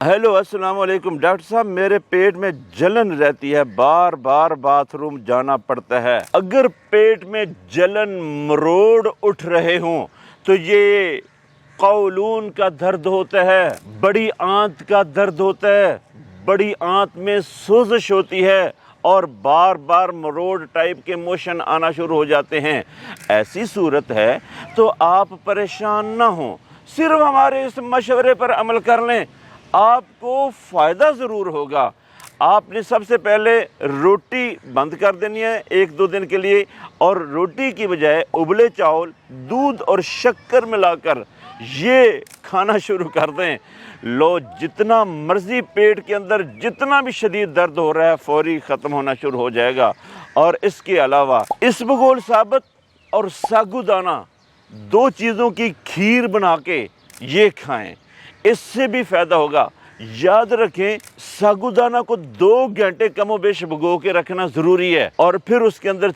Hello السلام علیکم doctor صاحب، میرے پیٹ میں جلن رہتی ہے، بار بار باتھ روم جانا پڑتا ہے۔ اگر پیٹ میں جلن مروڑ اٹھ رہے ہوں تو یہ قولون کا درد ہوتا ہے، بڑی آنت کا درد ہوتا ہے، بڑی آنت میں سوزش ہوتی ہے اور بار بار مروڑ ٹائپ کے موشن آنا شروع ہو جاتے ہیں۔ ایسی صورت ہے تو آپ پریشان نہ ہوں، صرف ہمارے اس مشورے پر عمل کر لیں، آپ کو فائدہ ضرور ہوگا۔ آپ نے سب سے پہلے روٹی بند کر دینی ہے 1-2 دن کے لیے، اور روٹی کی بجائے ابلے چاول دودھ اور شکر ملا کر یہ کھانا شروع کر دیں۔ لو، جتنا مرضی پیٹ کے اندر جتنا بھی شدید درد ہو رہا ہے فوری ختم ہونا شروع ہو جائے گا۔ اور اس کے علاوہ اسبگول ثابت اور ساگودانہ 2 چیزوں کی کھیر بنا کے یہ کھائیں، اس سے بھی فائدہ ہوگا۔ یاد رکھیں، ساگودانہ کو 2 گھنٹے کم و بیش بھگو کے رکھنا ضروری ہے، اور پھر اس کے اندر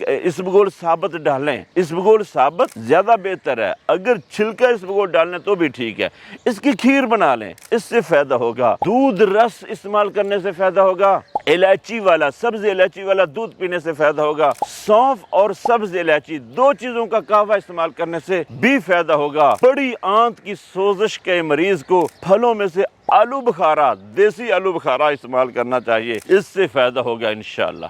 اسبگول ثابت ڈالیں۔ اسبگول ثابت زیادہ بہتر ہے، اگر چھلکا اسبگول ڈالیں تو بھی ٹھیک ہے۔ اس کی کھیر بنا لیں، اس سے فائدہ ہوگا۔ دودھ رس استعمال کرنے سے فائدہ ہوگا۔ الائچی والا، سبز الائچی والا دودھ پینے سے فائدہ ہوگا۔ سونف اور سبز الائچی 2 چیزوں کا قہوہ استعمال کرنے سے بھی فائدہ ہوگا۔ بڑی آنت کی سوزش کے مریض کو پھلوں میں سے آلو بخارا، دیسی آلو بخارا استعمال کرنا چاہیے، اس سے فائدہ ہوگا انشاءاللہ۔